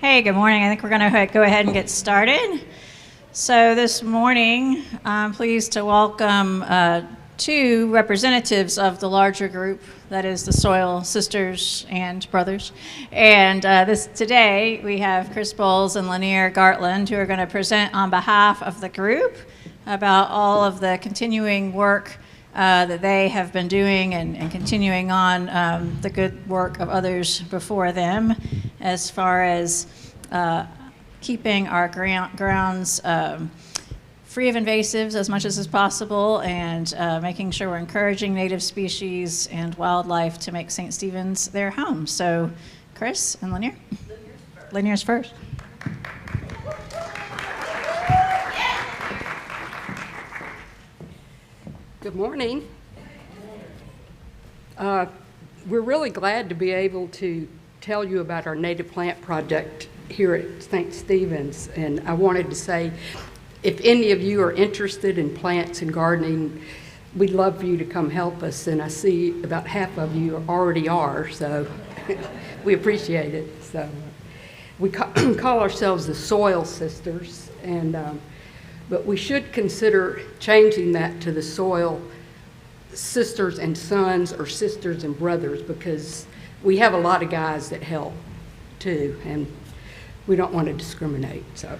Hey, good morning. I think we're going to go ahead and get started. So this morning, I'm pleased to welcome two representatives of the larger group, that is the Soil Sisters and Brothers. And today, we have Chris Bowles and Lanier Gartland, who are going to present on behalf of the group about all of the continuing work that they have been doing and continuing on the good work of others before them as far as keeping our grounds free of invasives as much as is possible and making sure we're encouraging native species and wildlife to make St. Stephen's their home. So Chris and Lanier? Lanier's first. Good morning. We're really glad to be able to tell you about our native plant project here at St. Stephen's. And I wanted to say, if any of you are interested in plants and gardening, we'd love for you to come help us. And I see about half of you already are, so we appreciate it. So we call ourselves the Soil Sisters, and but we should consider changing that to the Soil Sisters and Sons or Sisters and Brothers, because we have a lot of guys that help too, and we don't want to discriminate. So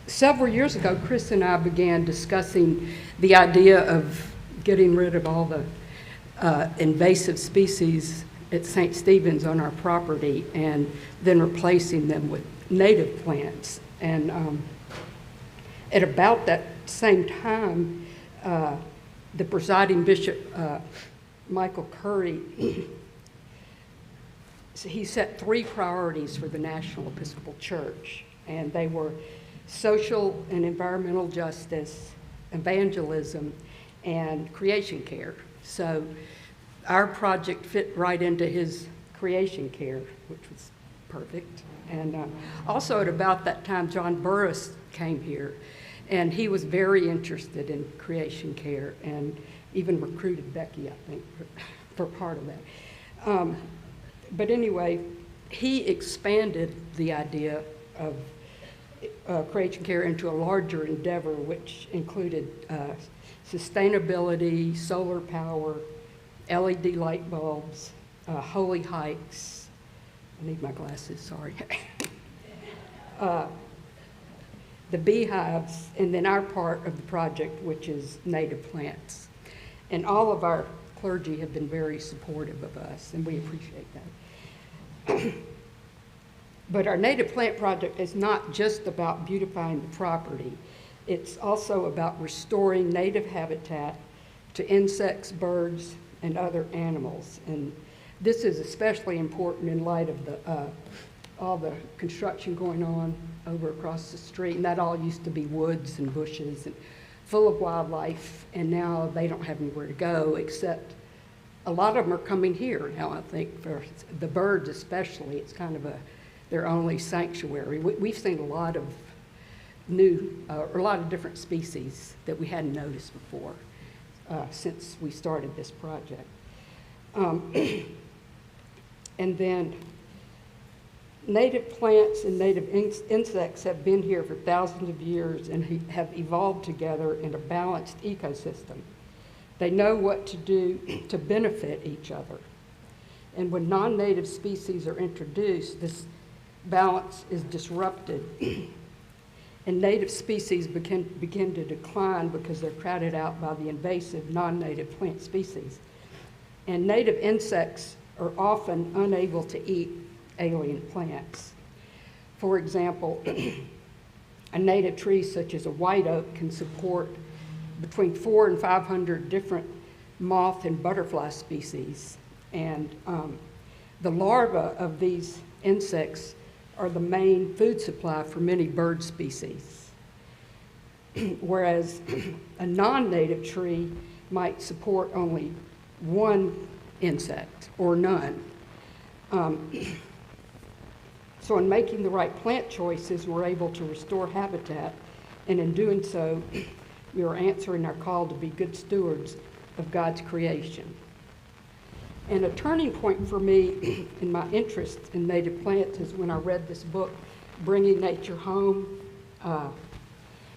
several years ago, Chris and I began discussing the idea of getting rid of all the invasive species at St. Stephen's on our property and then replacing them with native plants. And at about that same time, the presiding bishop, Michael Curry, he set 3 priorities for the National Episcopal Church, and they were social and environmental justice, evangelism, and creation care. So our project fit right into his creation care, which was perfect. And also at about that time, John Burris came here, and he was very interested in creation care and even recruited Becky, I think, for part of that. But anyway, he expanded the idea of creation care into a larger endeavor, which included sustainability, solar power, LED light bulbs, holy hikes. I need my glasses, sorry. The beehives, and then our part of the project, which is native plants. And all of our clergy have been very supportive of us, and we appreciate that. But our native plant project is not just about beautifying the property. It's also about restoring native habitat to insects, birds, and other animals. And this is especially important in light of all the construction going on over across the street. And that all used to be woods and bushes and full of wildlife, and now they don't have anywhere to go, except a lot of them are coming here now, I think, for the birds especially. It's kind of their only sanctuary. We've seen a lot of a lot of different species that we hadn't noticed before since we started this project. And then native plants and native insects have been here for thousands of years and have evolved together in a balanced ecosystem. They know what to do to benefit each other. And when non-native species are introduced, this balance is disrupted. And native species begin to decline because they're crowded out by the invasive non-native plant species. And native insects are often unable to eat alien plants. For example, a native tree such as a white oak can support between 400 and 500 different moth and butterfly species. And the larvae of these insects are the main food supply for many bird species. Whereas a non-native tree might support only one insect or none. So in making the right plant choices, we're able to restore habitat, and in doing so, we are answering our call to be good stewards of God's creation. And a turning point for me in my interest in native plants is when I read this book, Bringing Nature Home,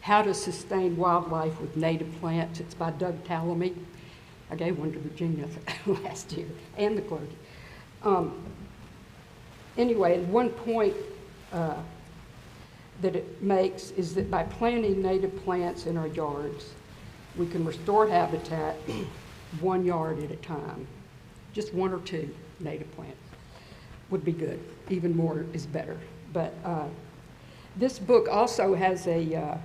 How to Sustain Wildlife with Native Plants. It's by Doug Tallamy. I gave one to Virginia last year, and the clergy. Anyway, and one point that it makes is that by planting native plants in our yards, we can restore habitat 1 yard at a time. Just 1 or 2 native plants would be good. Even more is better. But this book also has a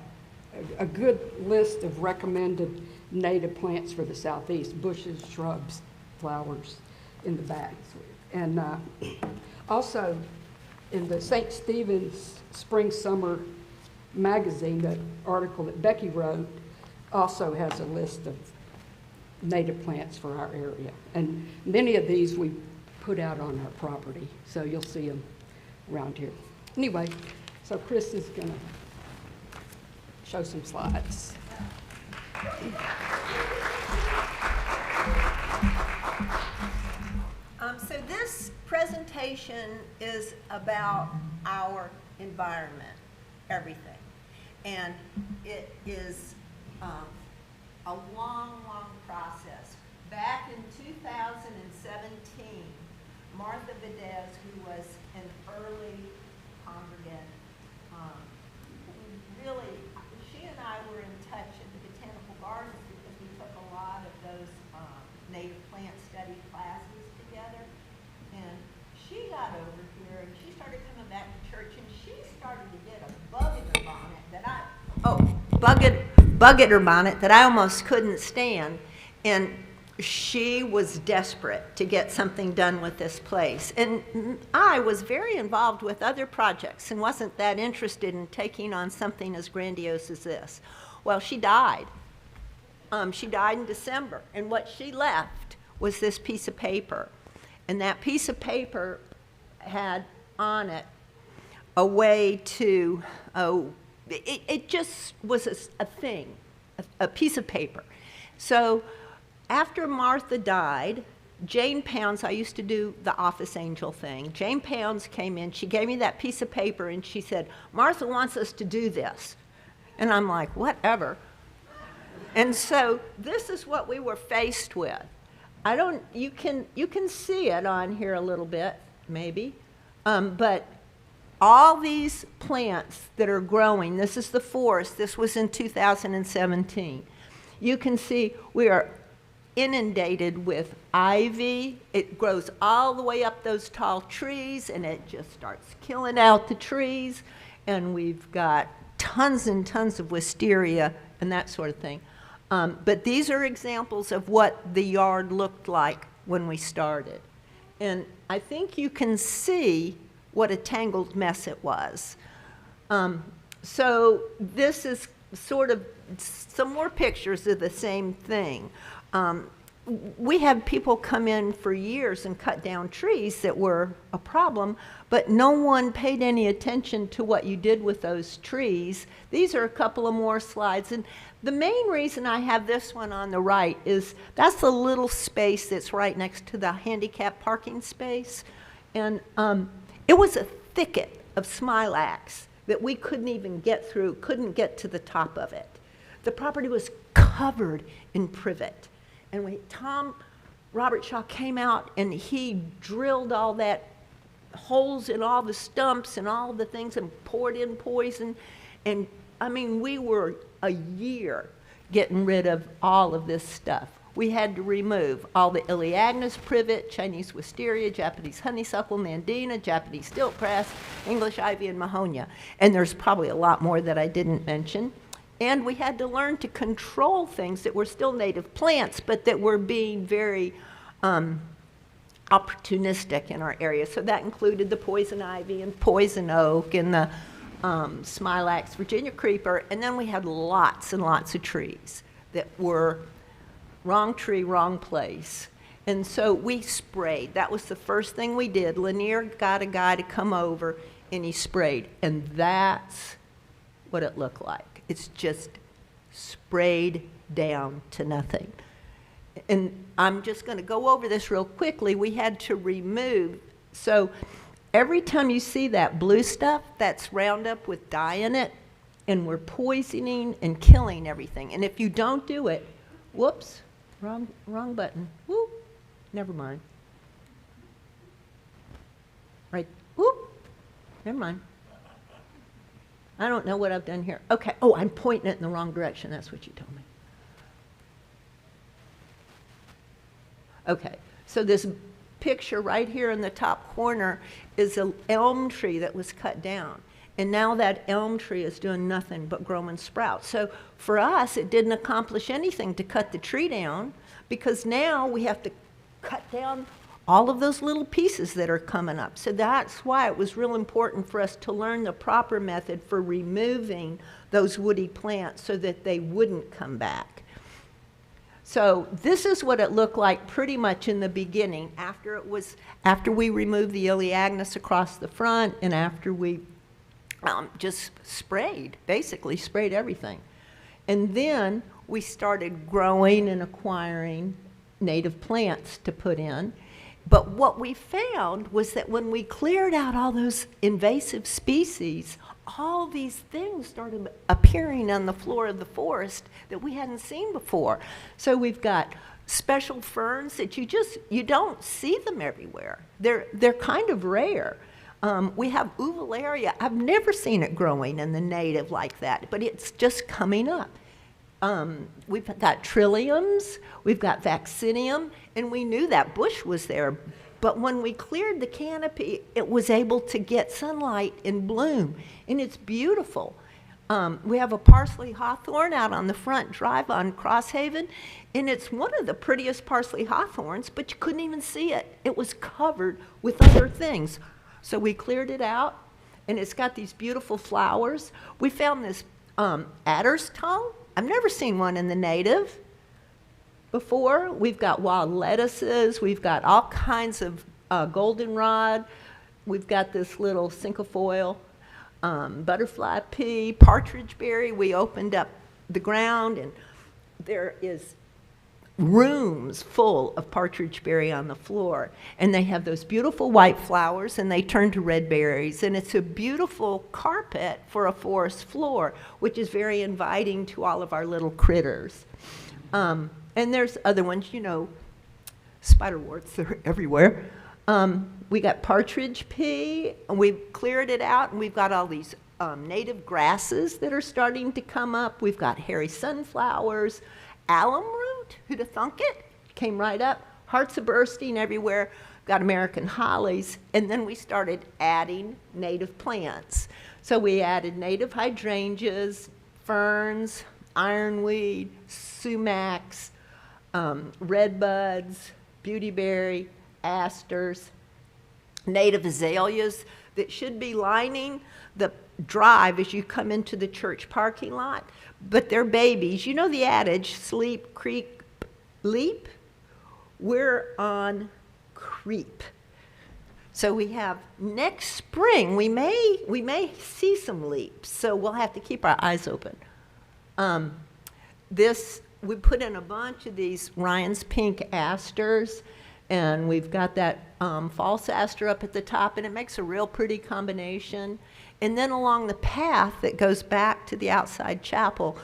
good list of recommended native plants for the Southeast, bushes, shrubs, flowers in the back. And also in the St. Stephen's Spring Summer magazine, that article that Becky wrote also has a list of native plants for our area. And many of these we put out on our property, so you'll see them around here. Anyway, so Chris is going to show some slides. So this presentation is about our environment, everything. And it is a long, long process. Back in 2017, Martha Videz, who was an early congregant, really, she and I were in touch at the Botanical Gardens because we took a lot of those native plant study classes together. And she got over here and she started coming back to church and she started to get a bug in her bonnet that I almost couldn't stand. And she was desperate to get something done with this place. And I was very involved with other projects and wasn't that interested in taking on something as grandiose as this. Well, she died. She died in December. And what she left was this piece of paper. And that piece of paper had on it a way to, it just was a thing, a piece of paper. So after Martha died, Jane Pounds, I used to do the office angel thing. Jane Pounds came in, she gave me that piece of paper and she said, Martha wants us to do this. And I'm like, whatever. And so this is what we were faced with. You can see it on here a little bit, maybe, but all these plants that are growing, this is the forest, this was in 2017. You can see we are inundated with ivy. It grows all the way up those tall trees and it just starts killing out the trees. And we've got tons and tons of wisteria and that sort of thing. But these are examples of what the yard looked like when we started. And I think you can see what a tangled mess it was. So this is sort of some more pictures of the same thing. We had people come in for years and cut down trees that were a problem, but no one paid any attention to what you did with those trees. These are a couple of more slides. And the main reason I have this one on the right is that's the little space that's right next to the handicap parking space. And it was a thicket of smilax that we couldn't even get through, couldn't get to the top of it. The property was covered in privet. And when Tom Robert Shaw came out and he drilled all that holes in all the stumps and all the things and poured in poison. And I mean, we were a year getting rid of all of this stuff. We had to remove all the Elaeagnus privet, Chinese wisteria, Japanese honeysuckle, nandina, Japanese stiltgrass, English ivy, and mahonia. And there's probably a lot more that I didn't mention. And we had to learn to control things that were still native plants, but that were being very opportunistic in our area. So that included the poison ivy and poison oak and the smilax, Virginia creeper. And then we had lots and lots of trees that were wrong tree, wrong place. And so we sprayed. That was the first thing we did. Lanier got a guy to come over and he sprayed. And that's what it looked like. It's just sprayed down to nothing. and I'm just going to go over this real quickly, we had to remove. So every time you see that blue stuff, that's Roundup with dye in it, and we're poisoning and killing everything. And if you don't do it, whoops, wrong button. Whoop, never mind. Right, whoop, never mind. I don't know what I've done here. Okay, oh, I'm pointing it in the wrong direction. That's what you told me. Okay, so this picture right here in the top corner is an elm tree that was cut down. And now that elm tree is doing nothing but growing sprouts. So for us, it didn't accomplish anything to cut the tree down, because now we have to cut down all of those little pieces that are coming up. So that's why it was real important for us to learn the proper method for removing those woody plants so that they wouldn't come back. So this is what it looked like pretty much in the beginning, after we removed the Elaeagnus across the front, and after we just basically sprayed everything. And then we started growing and acquiring native plants to put in. But what we found was that when we cleared out all those invasive species, all these things started appearing on the floor of the forest that we hadn't seen before. So we've got special ferns that you don't see them everywhere. They're kind of rare. We have uvularia. I've never seen it growing in the native like that, but it's just coming up. We've got trilliums, we've got vaccinium, and we knew that bush was there. But when we cleared the canopy, it was able to get sunlight and bloom, and it's beautiful. We have a parsley hawthorn out on the front drive on Crosshaven, and it's one of the prettiest parsley hawthorns, but you couldn't even see it. It was covered with other things. So we cleared it out, and it's got these beautiful flowers. We found this adder's tongue. I've never seen one in the native before. We've got wild lettuces. We've got all kinds of goldenrod. We've got this little cinquefoil, butterfly pea, partridge berry. We opened up the ground, and there is rooms full of partridge berry on the floor, and they have those beautiful white flowers, and they turn to red berries, and it's a beautiful carpet for a forest floor, which is very inviting to all of our little critters. And there's other ones, spiderworts, they're everywhere. We got partridge pea, and we've cleared it out, and we've got all these native grasses that are starting to come up. We've got hairy sunflowers, alum root, who'd have thunk it? Came right up. Hearts are bursting everywhere. Got American hollies. And then we started adding native plants. So we added native hydrangeas, ferns, ironweed, sumacs, redbuds, beautyberry, asters, native azaleas that should be lining the drive as you come into the church parking lot. But they're babies. You know the adage, sleep, creep, leap? We're on creep. So we have next spring, we may see some leaps, so we'll have to keep our eyes open. We put in a bunch of these Ryan's Pink asters, and we've got that false aster up at the top, and it makes a real pretty combination. And then along the path that goes back to the outside chapel,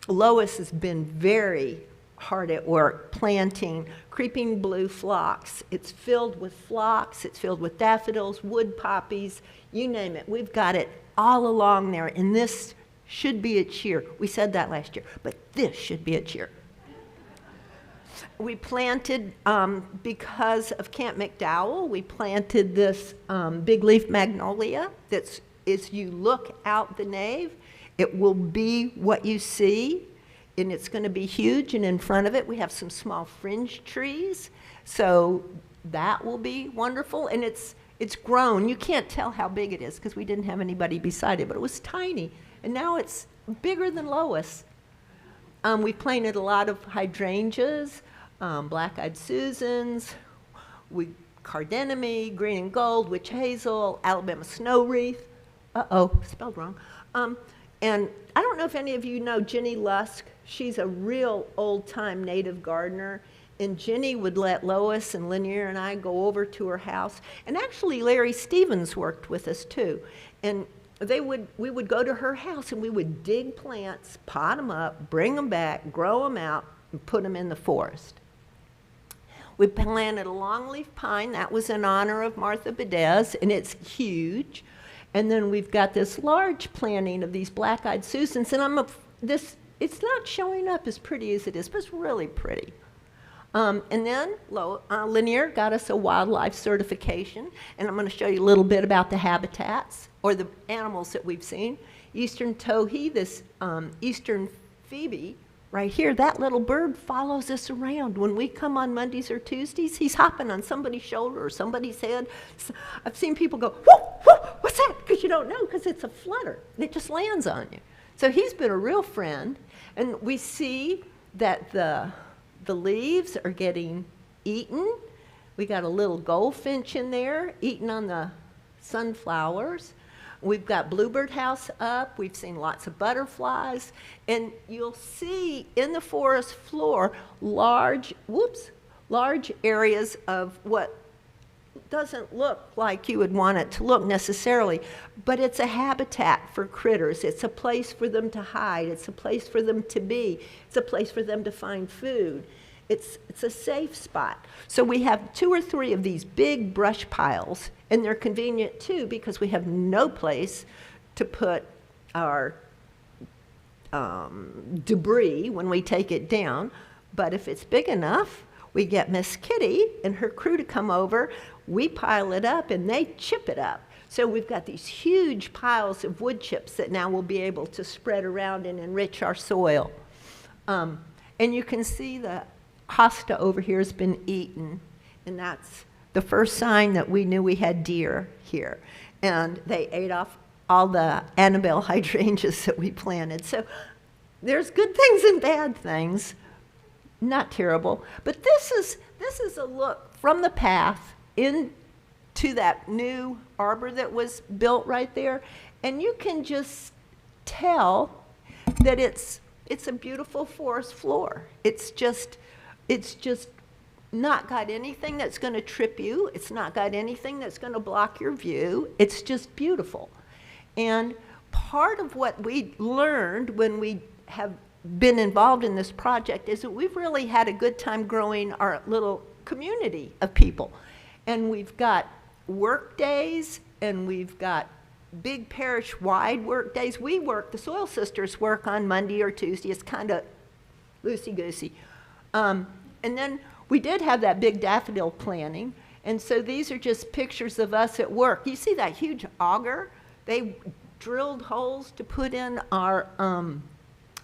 Lois has been very hard at work planting creeping blue phlox. It's filled with phlox, it's filled with daffodils, wood poppies, you name it. We've got it all along there, and this should be a cheer. We said that last year, but this should be a cheer. We planted, because of Camp McDowell, we planted this big leaf magnolia that's, as you look out the nave, it will be what you see, and it's going to be huge, and in front of it we have some small fringe trees, so that will be wonderful, and it's grown. You can't tell how big it is because we didn't have anybody beside it, but it was tiny, and now it's bigger than Lois. We planted a lot of hydrangeas, black-eyed Susans, cardenomy, green and gold, witch hazel, Alabama snow wreath. Uh-oh, spelled wrong. And I don't know if any of you know Jenny Lusk. she's a real old-time native gardener. And Jenny would let Lois and Lanier and I go over to her house. And actually, Larry Stevens worked with us too. And we would go to her house and we would dig plants, pot them up, bring them back, grow them out, and put them in the forest. We planted a longleaf pine. That was in honor of Martha Bedez, and it's huge. And then we've got this large planting of these black-eyed Susans. And it's not showing up as pretty as it is, but it's really pretty. And then Lanier got us a wildlife certification, and I'm going to show you a little bit about the habitats or the animals that we've seen. Eastern towhee, this eastern phoebe, right here, that little bird follows us around. When we come on Mondays or Tuesdays, he's hopping on somebody's shoulder or somebody's head. I've seen people go, whoa, whoa, what's that? Because you don't know, because it's a flutter, and it just lands on you. So he's been a real friend, and we see that the leaves are getting eaten. We got a little goldfinch in there eating on the sunflowers. We've got bluebird house up. We've seen lots of butterflies. And you'll see in the forest floor large areas of what doesn't look like you would want it to look necessarily, but it's a habitat for critters. It's a place for them to hide. It's a place for them to be. It's a place for them to find food. It's a safe spot. So we have 2 or 3 of these big brush piles, and they're convenient too because we have no place to put our debris when we take it down. But if it's big enough, we get Miss Kitty and her crew to come over. We pile it up and they chip it up. So we've got these huge piles of wood chips that now we'll be able to spread around and enrich our soil. And you can see the hosta over here has been eaten, and that's the first sign that we knew we had deer here. And they ate off all the Annabelle hydrangeas that we planted. So there's good things and bad things. Not terrible, but this is a look from the path into that new arbor that was built right there, and you can just tell that it's a beautiful forest floor. It's just not got anything that's going to trip you. It's not got anything that's going to block your view. It's just beautiful. And part of what we learned when we have been involved in this project is that we've really had a good time growing our little community of people. And we've got work days, and we've got big parish-wide work days. The Soil Sisters work on Monday or Tuesday. It's kind of loosey-goosey. And then we did have that big daffodil planting, and so these are just pictures of us at work. You see that huge auger? They drilled holes to put in our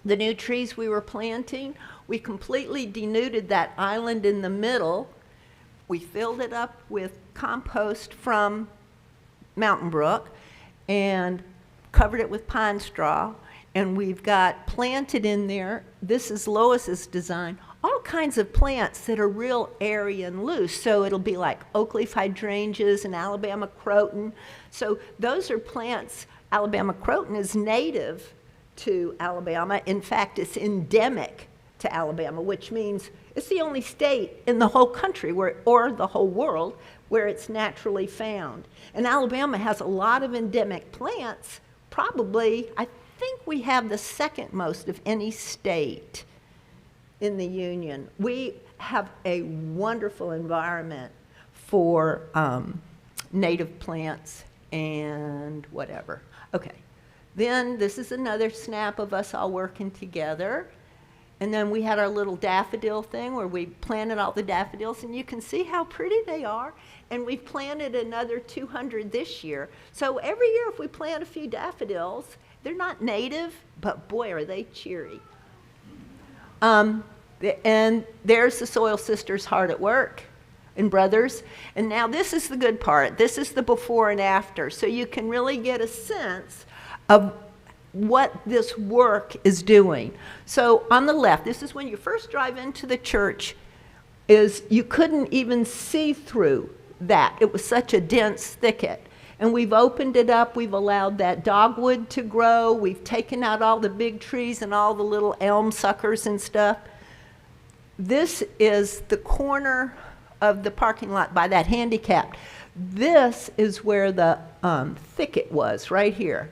the new trees we were planting. We completely denuded that island in the middle. We filled it up with compost from Mountain Brook and covered it with pine straw. And we've got planted in there, this is Lois's design, all kinds of plants that are real airy and loose. So it'll be like oak leaf hydrangeas and Alabama croton. So those are plants. Alabama croton is native to Alabama. In fact, it's endemic to Alabama, which means it's the only state in the whole country or the whole world where it's naturally found. And Alabama has a lot of endemic plants. Probably, I think we have the second most of any state in the Union. We have a wonderful environment for native plants and whatever. Okay. Then this is another snap of us all working together. And then we had our little daffodil thing where we planted all the daffodils, and you can see how pretty they are. And we've planted another 200 this year. So every year if we plant a few daffodils, they're not native, but boy, are they cheery. And there's the Soil Sisters hard at work, and brothers. And now this is the good part. This is the before and after. So you can really get a sense of what this work is doing. So on the left, this is when you first drive into the church, is you couldn't even see through that. It was such a dense thicket. And we've opened it up, we've allowed that dogwood to grow, we've taken out all the big trees and all the little elm suckers and stuff. This is the corner of the parking lot by that handicap. This is where the thicket was, right here.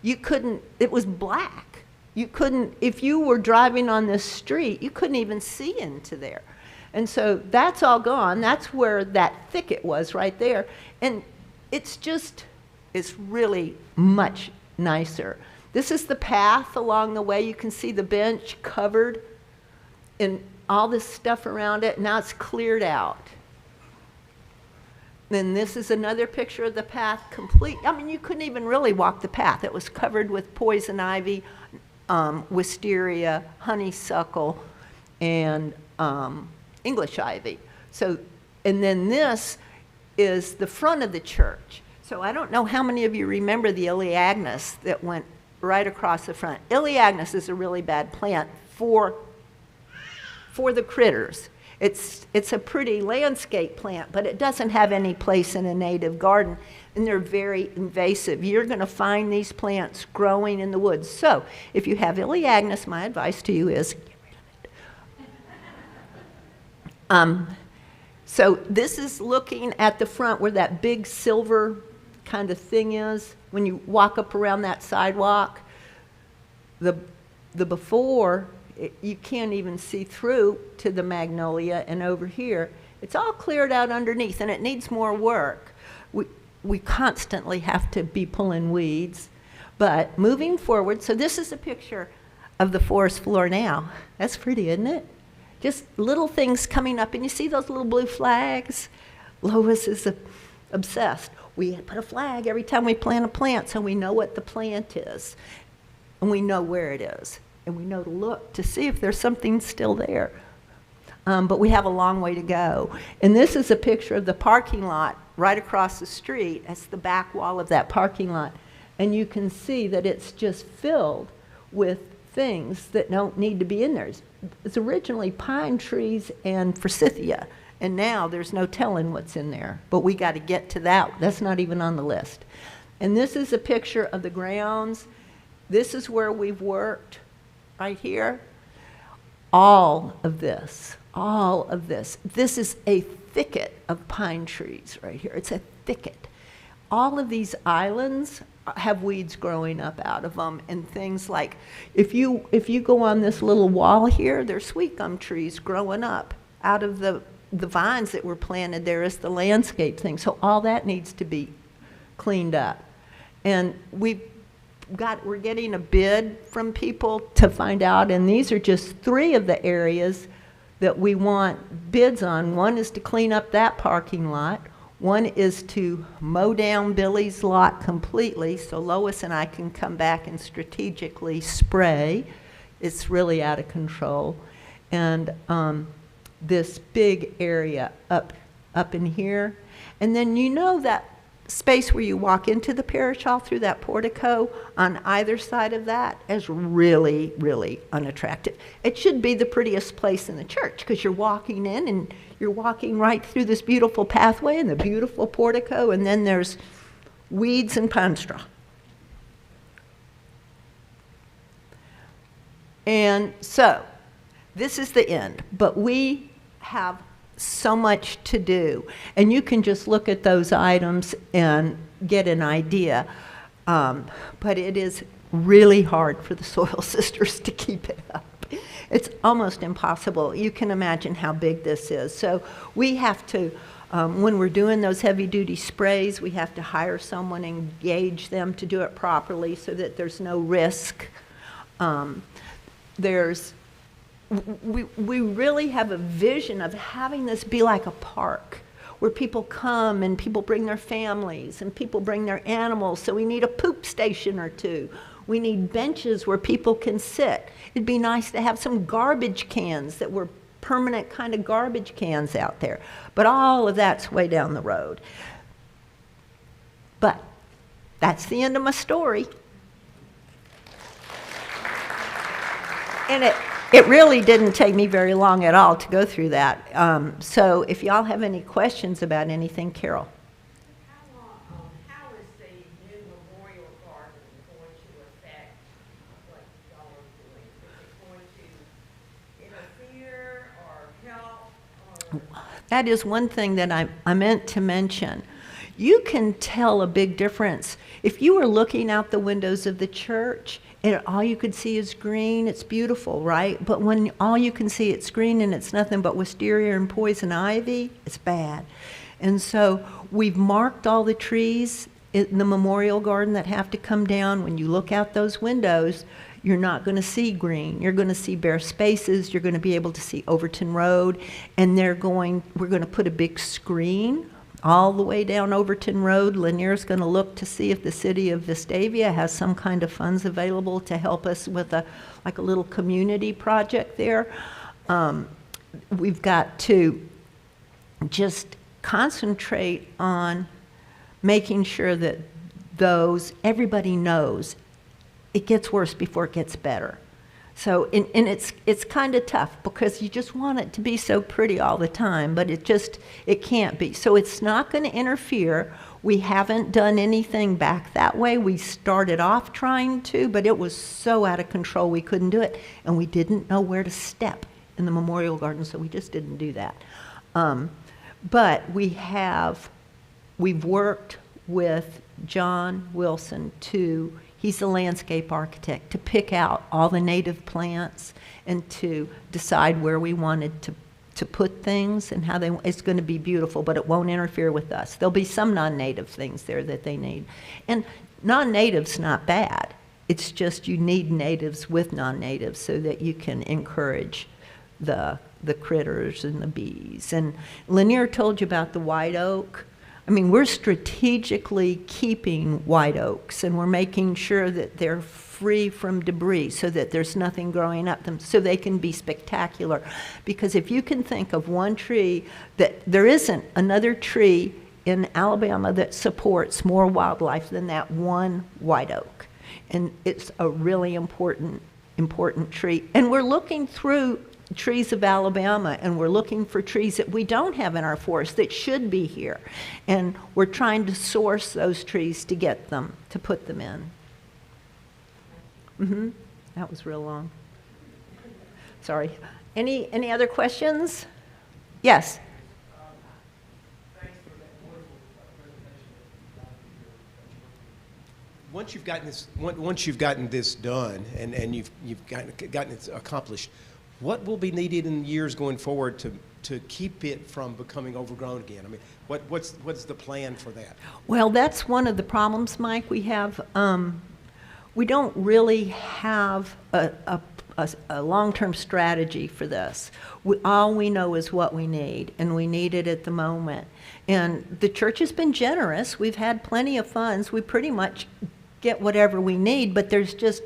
You couldn't, it was black. You couldn't, if you were driving on this street, you couldn't even see into there. And so that's all gone. That's where that thicket was, right there. And it's really much nicer. This is the path along the way. You can see the bench covered and all this stuff around it. Now it's cleared out. Then this is another picture of the path complete. I mean, you couldn't even really walk the path. It was covered with poison ivy, wisteria, honeysuckle, and English ivy. So, and then this is the front of the church. So I don't know how many of you remember the Elaeagnus that went right across the front. Elaeagnus is a really bad plant for the critters. It's a pretty landscape plant, but it doesn't have any place in a native garden, and they're very invasive. You're going to find these plants growing in the woods. So if you have Elaeagnus, my advice to you is get rid of it. So this is looking at the front where that big silver kind of thing is. When you walk up around that sidewalk, the before, you can't even see through to the magnolia, and over here, it's all cleared out underneath, and it needs more work. We constantly have to be pulling weeds, but moving forward, so this is a picture of the forest floor now. That's pretty, isn't it? Just little things coming up, and you see those little blue flags? Lois is obsessed. We put a flag every time we plant a plant so we know what the plant is, and we know where it is, and we know to look to see if there's something still there. But we have a long way to go. And this is a picture of the parking lot right across the street. That's the back wall of that parking lot. And you can see that it's just filled with things that don't need to be in there. It's originally pine trees and forsythia, and now there's no telling what's in there. But we got to get to that. That's not even on the list. And this is a picture of the grounds. This is where we've worked, right here. All of this. This is a thicket of pine trees right here. It's a thicket. All of these islands have weeds growing up out of them, and things like, if you go on this little wall here, there's sweet gum trees growing up out of the vines that were planted there as the landscape thing. So all that needs to be cleaned up. And we're getting a bid from people to find out, and these are just 3 of the areas that we want bids on. One is to clean up that parking lot. One is to mow down Billy's lot completely so Lois and I can come back and strategically spray. It's really out of control. And this big area up in here. And then you know that space where you walk into the parish hall through that portico on either side of that is really, really unattractive. It should be the prettiest place in the church because you're walking in and you're walking right through this beautiful pathway and the beautiful portico, and then there's weeds and pine straw. And so this is the end, but we have so much to do, and you can just look at those items and get an idea, but it is really hard for the Soil Sisters to keep it up. It's almost impossible. You can imagine how big this is. So we have to, when we're doing those heavy-duty sprays, we have to hire someone and engage them to do it properly so that there's no risk. We really have a vision of having this be like a park where people come and people bring their families and people bring their animals. So we need a poop station or 2. We need benches where people can sit. It'd be nice to have some garbage cans that were permanent kind of garbage cans out there. But all of that's way down the road. But that's the end of my story. And it really didn't take me very long at all to go through that. So if y'all have any questions about anything, Carol. How is That is one thing that I meant to mention. You can tell a big difference. If you were looking out the windows of the church and all you could see is green, it's beautiful, right? But when all you can see it's green and it's nothing but wisteria and poison ivy, it's bad. And so we've marked all the trees in the memorial garden that have to come down. When you look out those windows, you're not going to see green. You're going to see bare spaces. You're going to be able to see Overton Road. And we're going to put a big screen all the way down Overton Road. Lanier's going to look to see if the city of Vestavia has some kind of funds available to help us with a little community project there. We've got to just concentrate on making sure that everybody knows it gets worse before it gets better. So, and it's kind of tough because you just want it to be so pretty all the time, but it can't be. So it's not going to interfere. We haven't done anything back that way. We started off trying to, but it was so out of control we couldn't do it. And we didn't know where to step in the memorial garden, so we just didn't do that. But we've worked with John Wilson he's a landscape architect, to pick out all the native plants and to decide where we wanted to put things and how it's going to be beautiful, but it won't interfere with us. There'll be some non-native things there that they need. And non-native's not bad. It's just you need natives with non-natives so that you can encourage the critters and the bees. And Lanier told you about the white oak. I mean, we're strategically keeping white oaks, and we're making sure that they're free from debris so that there's nothing growing up them, so they can be spectacular. Because if you can think of one tree, that there isn't another tree in Alabama that supports more wildlife than that one white oak. And it's a really important tree. And we're looking through trees of Alabama, and we're looking for trees that we don't have in our forest that should be here. And we're trying to source those trees to get them, to put them in. That was real long. Sorry. Any other questions? Yes. Thanks for that wonderful presentation. Once you've gotten this done and you've gotten it accomplished, what will be needed in years going forward to keep it from becoming overgrown again? I mean, what's the plan for that? Well, that's one of the problems, Mike. We have we don't really have a long-term strategy for this. All we know is what we need, and we need it at the moment. And the church has been generous. We've had plenty of funds. We pretty much get whatever we need, but there's just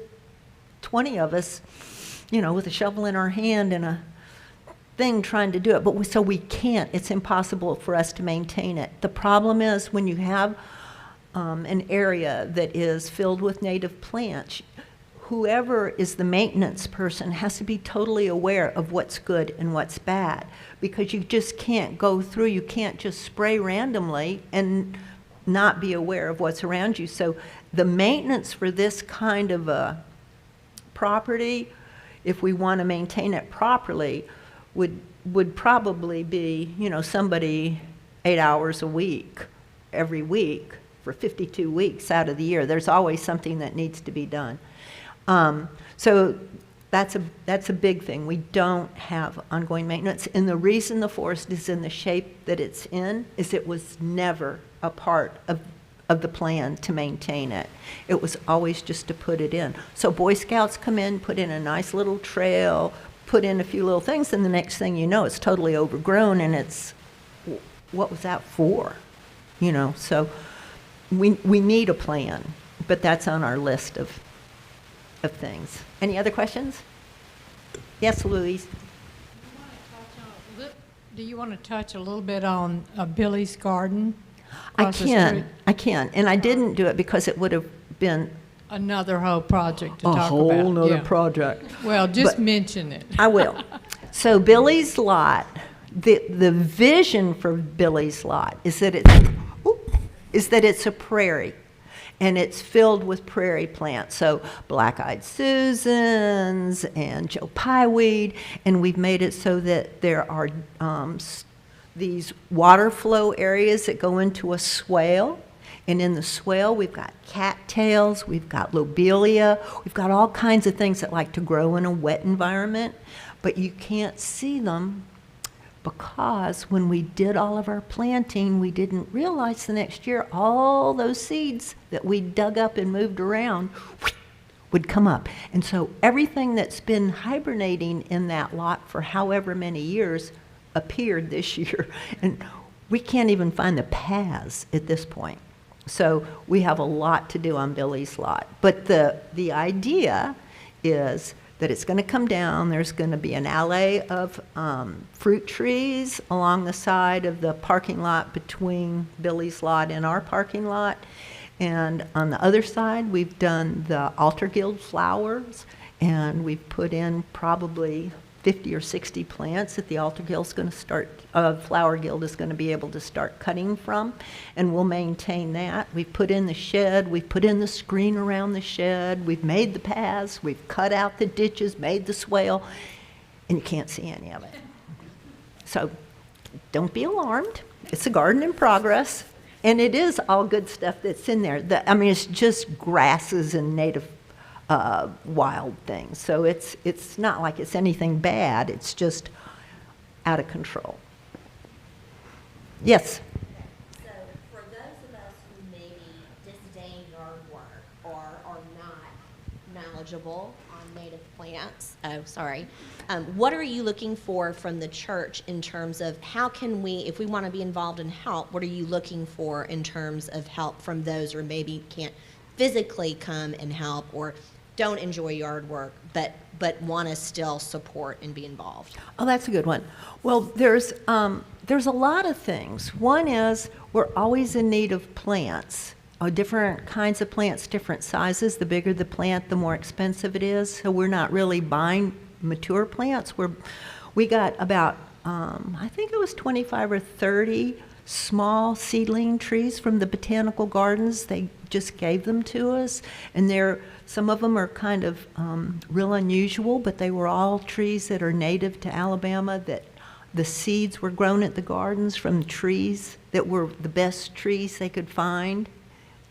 20 of us, with a shovel in our hand and a thing trying to do it. But so we can't. It's impossible for us to maintain it. The problem is when you have an area that is filled with native plants, whoever is the maintenance person has to be totally aware of what's good and what's bad, because you just can't go through. You can't just spray randomly and not be aware of what's around you. So the maintenance for this kind of a property, if we want to maintain it properly, would probably be, somebody 8 hours a week, every week, for 52 weeks out of the year. There's always something that needs to be done. So that's a big thing. We don't have ongoing maintenance. And the reason the forest is in the shape that it's in is it was never a part of the plan to maintain it. It was always just to put it in. So Boy Scouts come in, put in a nice little trail, put in a few little things, and the next thing you know, it's totally overgrown, and it's, what was that for? So we need a plan, but that's on our list of things. Any other questions? Yes, Louise? Do you want to touch a little bit on Billy's Garden? I across the street? can, and I didn't do it because it would have been Another whole project to a talk whole about. nother Yeah. project. Well, just But- mention it. I will. So Billy's Lot, the vision for Billy's Lot is that it's a prairie, and it's filled with prairie plants. So black-eyed Susans and Joe Pyeweed, and we've made it so that there are these water flow areas that go into a swale. And in the swale, we've got cattails, we've got lobelia, we've got all kinds of things that like to grow in a wet environment, but you can't see them because when we did all of our planting, we didn't realize the next year all those seeds that we dug up and moved around would come up. And so everything that's been hibernating in that lot for however many years appeared this year. And we can't even find the paths at this point. So we have a lot to do on Billy's lot. But the idea is that it's going to come down. There's going to be an alley of fruit trees along the side of the parking lot between Billy's lot and our parking lot. And on the other side, we've done the altar guild flowers, and we've put in probably 50 or 60 plants that the altar guild's going to start, flower guild is going to be able to start cutting from, and we'll maintain that. We've put in the shed, we've put in the screen around the shed, we've made the paths, we've cut out the ditches, made the swale, and you can't see any of it. So don't be alarmed. It's a garden in progress, and it is all good stuff that's in there. I mean, it's just grasses and native wild things. So it's not like it's anything bad. It's just out of control. Yes? So for those of us who maybe disdain yard work or are not knowledgeable on native plants, what are you looking for from the church in terms of how can we, if we want to be involved in help, what are you looking for in terms of help from those who maybe can't physically come and help or don't enjoy yard work, but want to still support and be involved? Oh, that's a good one. Well, there's a lot of things. One is we're always in need of plants, different kinds of plants, different sizes. The bigger the plant, the more expensive it is. So we're not really buying mature plants. We got about, I think it was 25 or 30 small seedling trees from the botanical gardens. They just gave them to us, and some of them are kind of real unusual, but they were all trees that are native to Alabama, that the seeds were grown at the gardens from trees that were the best trees they could find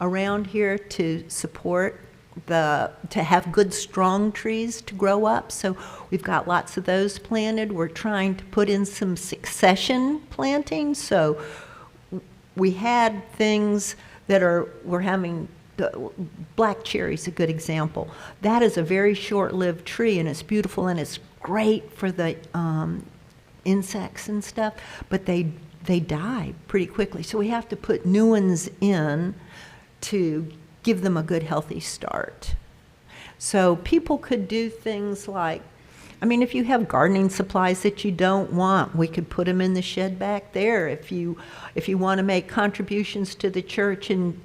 around here to support to have good strong trees to grow up. So we've got lots of those planted. We're trying to put in some succession planting. So we had things that we're having, black cherry's a good example. That is a very short-lived tree, and it's beautiful, and it's great for the insects and stuff, but they die pretty quickly. So we have to put new ones in to give them a good, healthy start. So people could do things like, I mean, if you have gardening supplies that you don't want, we could put them in the shed back there. If you want to make contributions to the church in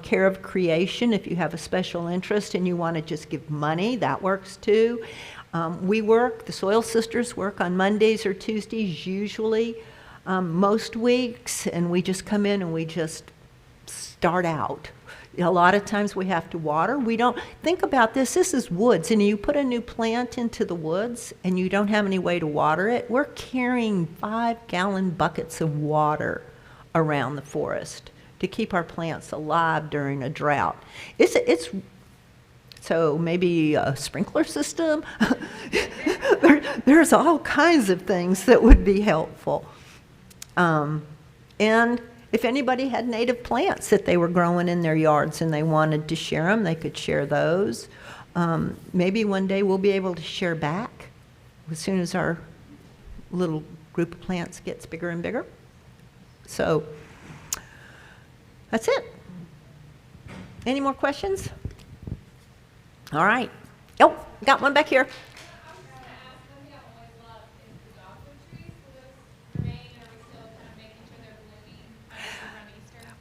care of creation, if you have a special interest and you want to just give money, that works too. The Soil Sisters work on Mondays or Tuesdays usually, most weeks, and we just come in and we just start out. A lot of times we have to water. We don't think about this. This is woods, and you put a new plant into the woods and you don't have any way to water it. We're carrying 5-gallon buckets of water around the forest to keep our plants alive during a drought. So maybe a sprinkler system. There's all kinds of things that would be helpful. And if anybody had native plants that they were growing in their yards and they wanted to share them, they could share those. Maybe one day we'll be able to share back as soon as our little group of plants gets bigger and bigger. So that's it. Any more questions? All right. Oh, got one back here.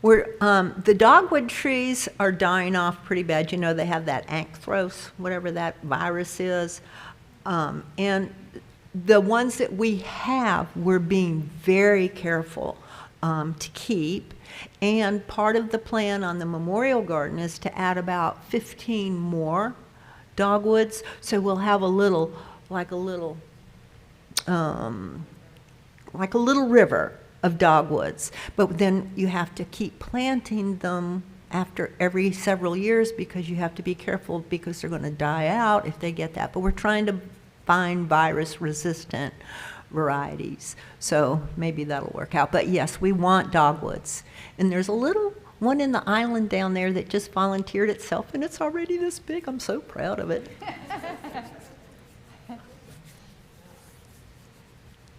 The dogwood trees are dying off pretty bad. You know, they have that anthrax, whatever that virus is. And the ones that we have, we're being very careful to keep. And part of the plan on the Memorial Garden is to add about 15 more dogwoods. So we'll have a little river of dogwoods. But then you have to keep planting them after every several years because you have to be careful because they're going to die out if they get that. But we're trying to find virus-resistant varieties. So maybe that'll work out. But yes, we want dogwoods. And there's a little one in the island down there that just volunteered itself, and it's already this big. I'm so proud of it.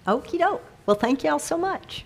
Okie doke. Well, thank y'all so much.